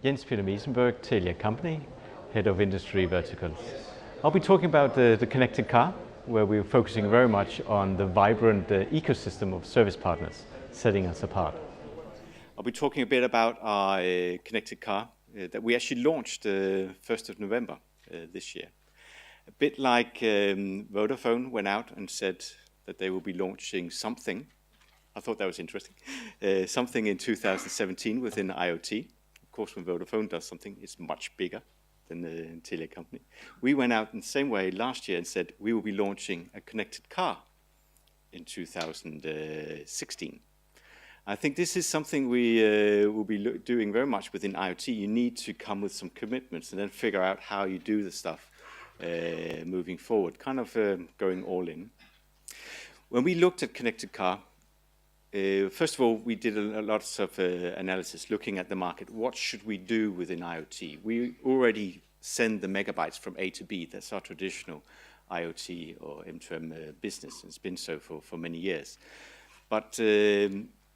Jens Peter Meesenburg, Telia Company, Head of Industry Verticals. I'll be talking about the connected car, where we're focusing very much on the vibrant ecosystem of service partners, setting us apart. I'll be talking a bit about our connected car that we actually launched 1st of November this year. A bit like Vodafone went out and said that they will be launching something. I thought that was interesting. Something in 2017 within IoT. Of course, when Vodafone does something, it's much bigger than the Telia Company. We went out in the same way last year and said we will be launching a connected car in 2016. I think this is something we will be doing very much within IoT. You need to come with some commitments and then figure out how you do the stuff moving forward, kind of going all in. When we looked at connected car, first of all, we did a lot of analysis looking at the market. What should we do within IoT? We already send the megabytes from A to B. That's our traditional IoT or M2M business. It's been so for many years. But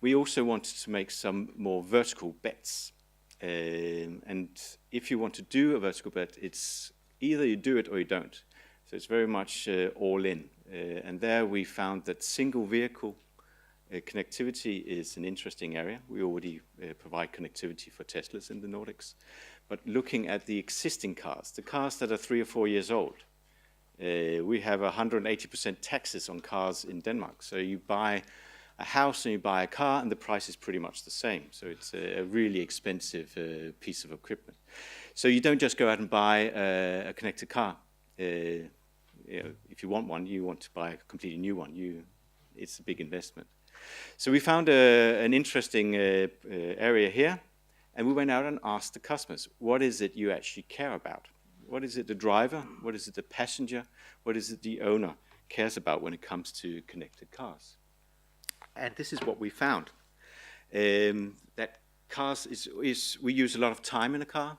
we also wanted to make some more vertical bets. And if you want to do a vertical bet, it's either you do it or you don't. So it's very much all in. And there we found that single vehicle connectivity is an interesting area. We already provide connectivity for Teslas in the Nordics. But looking at the existing cars, the cars that are 3 or 4 years old, we have 180% taxes on cars in Denmark. So you buy a house and you buy a car and the price is pretty much the same. So it's a really expensive piece of equipment. So you don't just go out and buy a connected car. If you want one, you want to buy a completely new one. It's a big investment. So we found an interesting area here, and we went out and asked the customers, what is it you actually care about? What is it the driver? What is it the passenger? What is it the owner cares about when it comes to connected cars? And this is what we found. That cars we use a lot of time in a car.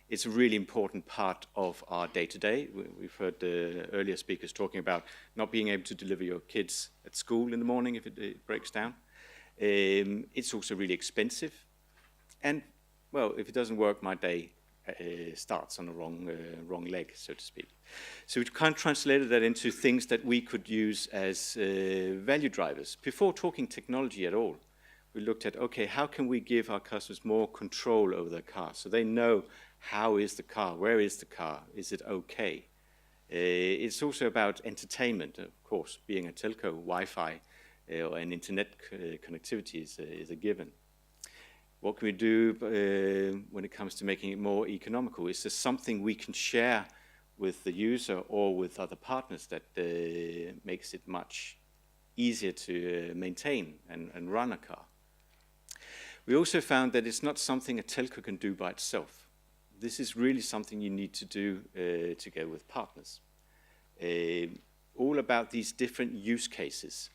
It's a really important part of our day-to-day. We've heard the earlier speakers talking about not being able to deliver your kids at school in the morning if it breaks down. It's also really expensive. And, well, if it doesn't work, my day starts on the wrong leg, so to speak. So we kind of translated that into things that we could use as value drivers. Before talking technology at all, we looked at, okay, how can we give our customers more control over their car so they know how is the car, where is the car, is it okay? It's also about entertainment, of course, being a telco, Wi-Fi or an internet connectivity is a given. What can we do when it comes to making it more economical? Is there something we can share with the user or with other partners that makes it much easier to maintain and run a car? We also found that it's not something a telco can do by itself. This is really something you need to do together with partners. All about these different use cases.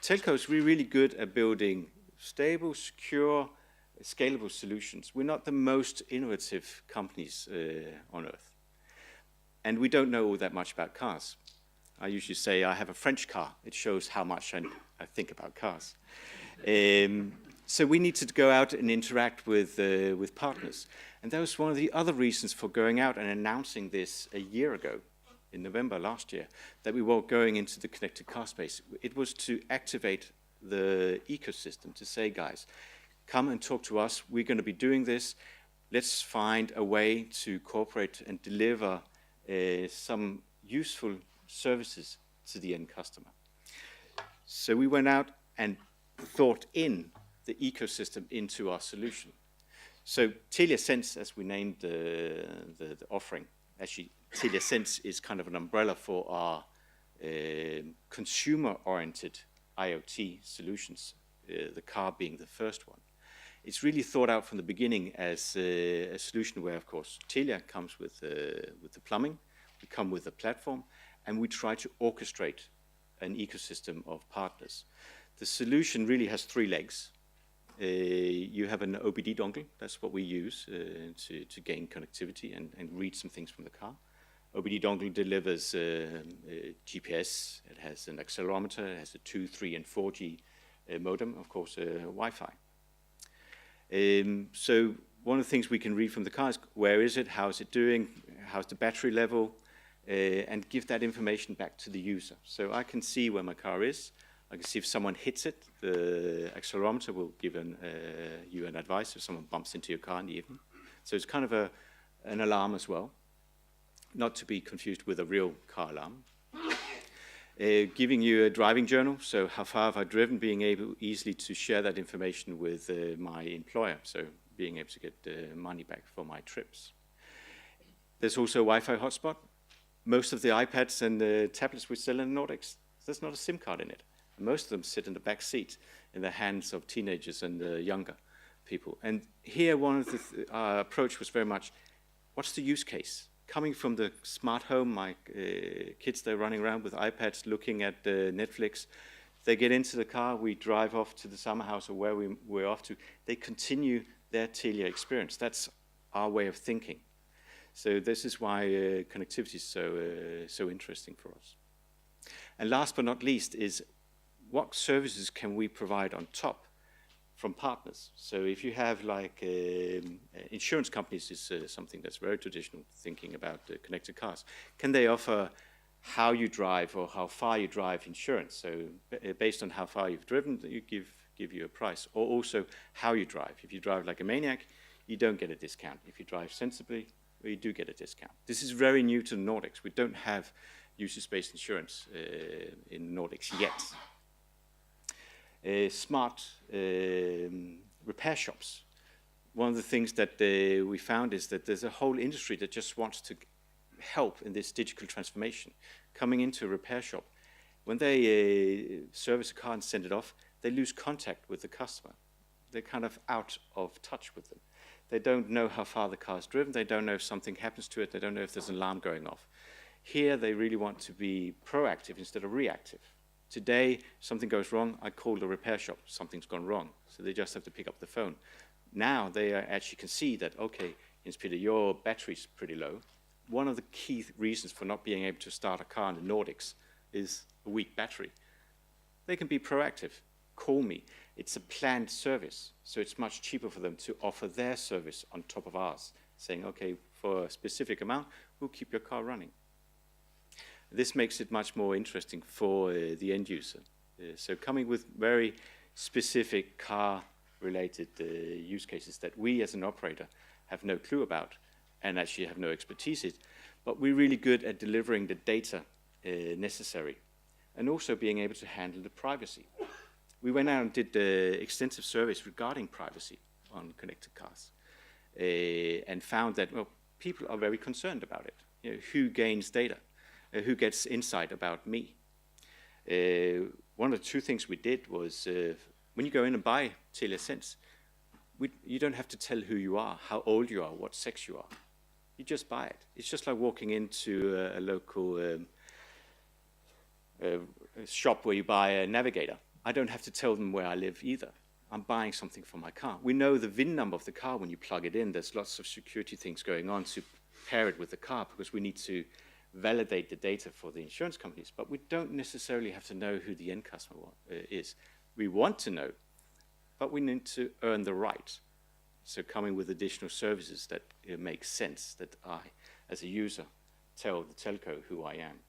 Telcos, we're really good at building stable, secure, scalable solutions. We're not the most innovative companies on earth. And we don't know all that much about cars. I usually say I have a French car. It shows how much I think about cars. So we need to go out and interact with partners. And that was one of the other reasons for going out and announcing this a year ago, in November last year, that we were going into the connected car space. It was to activate the ecosystem, to say, guys, come and talk to us. We're going to be doing this. Let's find a way to cooperate and deliver some useful services to the end customer. So we went out and thought in the ecosystem into our solution. So Telia Sense, as we named the offering, actually Telia Sense is kind of an umbrella for our consumer-oriented IoT solutions, the car being the first one. It's really thought out from the beginning as a solution where, of course, Telia comes with the plumbing, we come with a platform, and we try to orchestrate an ecosystem of partners. The solution really has 3 legs. You have an OBD dongle, that's what we use to gain connectivity and read some things from the car. OBD dongle delivers GPS, it has an accelerometer, it has a 2, 3, and 4G modem, of course, Wi-Fi. So one of the things we can read from the car is where is it, how is it doing, how's the battery level, and give that information back to the user. So I can see where my car is. I can see if someone hits it. The accelerometer will give you an advice if someone bumps into your car in the evening. So it's kind of an alarm as well, not to be confused with a real car alarm. Giving you a driving journal, so how far have I driven, being able easily to share that information with my employer, so being able to get money back for my trips. There's also a Wi-Fi hotspot. Most of the iPads and the tablets we sell in the Nordics, there's not a SIM card in it. And most of them sit in the back seat in the hands of teenagers and younger people. And here one of the our approach was very much, what's the use case? Coming from the smart home, my kids, they're running around with iPads looking at Netflix. They get into the car, we drive off to the summer house or where we're off to. They continue their Telia experience. That's our way of thinking. So this is why connectivity is so interesting for us. And last but not least is what services can we provide on top from partners? So if you have like insurance companies is something that's very traditional thinking about connected cars. Can they offer how you drive or how far you drive insurance? So based on how far you've driven, you give you a price. Or also how you drive. If you drive like a maniac, you don't get a discount. If you drive sensibly, well, you do get a discount. This is very new to the Nordics. We don't have usage-based insurance in the Nordics yet. Smart repair shops. One of the things that we found is that there's a whole industry that just wants to help in this digital transformation. Coming into a repair shop, when they service a car and send it off, they lose contact with the customer. They're kind of out of touch with them. They don't know how far the car's driven. They don't know if something happens to it. They don't know if there's an alarm going off. Here, they really want to be proactive instead of reactive. Today, something goes wrong, I call the repair shop, something's gone wrong. So they just have to pick up the phone. Now, they actually can see that, okay, Jens Peter, your battery's pretty low. One of the key reasons for not being able to start a car in the Nordics is a weak battery. They can be proactive. Call me. It's a planned service, so it's much cheaper for them to offer their service on top of ours, saying, okay, for a specific amount, we'll keep your car running. This makes it much more interesting for the end user. So coming with very specific car-related use cases that we as an operator have no clue about and actually have no expertise in, but we're really good at delivering the data necessary and also being able to handle the privacy. We went out and did extensive surveys regarding privacy on connected cars and found that people are very concerned about it. You know, who gains data? Who gets insight about me? One of the two things we did was when you go in and buy Telia Sense, you don't have to tell who you are, how old you are, what sex you are. You just buy it. It's just like walking into a local shop where you buy a navigator. I don't have to tell them where I live either. I'm buying something for my car. We know the VIN number of the car when you plug it in. There's lots of security things going on to pair it with the car because we need to validate the data for the insurance companies, but we don't necessarily have to know who the end customer is. We want to know, but we need to earn the right. So coming with additional services that make sense, that I, as a user, tell the telco who I am.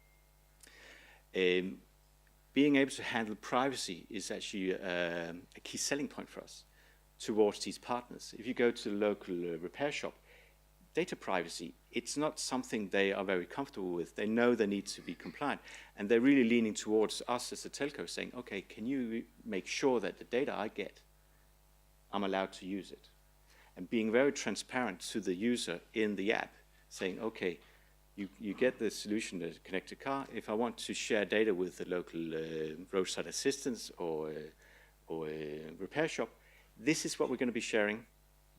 Being able to handle privacy is actually a key selling point for us towards these partners. If you go to the local repair shop, data privacy, it's not something they are very comfortable with. They know they need to be compliant. And they're really leaning towards us as a telco saying, okay, can you make sure that the data I get, I'm allowed to use it? And being very transparent to the user in the app, saying, okay, you get the solution, the connected car. If I want to share data with the local roadside assistance or a repair shop, this is what we're going to be sharing.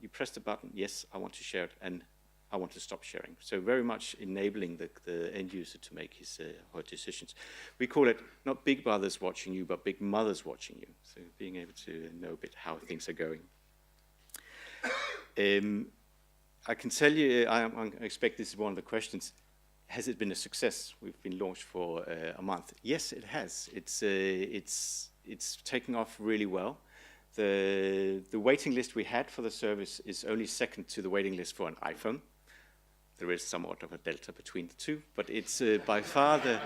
You press the button, yes, I want to share it, and I want to stop sharing. So very much enabling the end user to make his or decisions. We call it not big brothers watching you, but big mothers watching you. So being able to know a bit how things are going. I can tell you, I expect this is one of the questions. Has it been a success? We've been launched for a month. Yes, it has. It's taking off really well. The waiting list we had for the service is only second to the waiting list for an iPhone. There is somewhat of a delta between the two, but it's by far the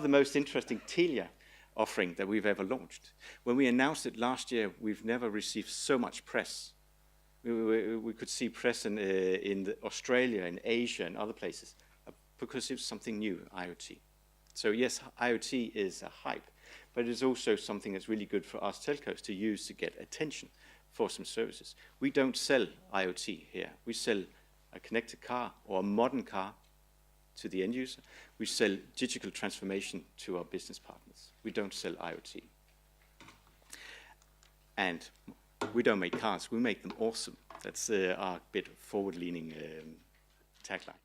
most interesting Telia offering that we've ever launched. When we announced it last year, we've never received so much press. We could see press in Australia, in Asia, and other places, because it was something new, IoT. So yes, IoT is a hype, but it's also something that's really good for us telcos to use to get attention for some services. We don't sell IoT here. We sell a connected car or a modern car to the end user. We sell digital transformation to our business partners. We don't sell IoT. And we don't make cars, we make them awesome. That's our bit forward-leaning tagline.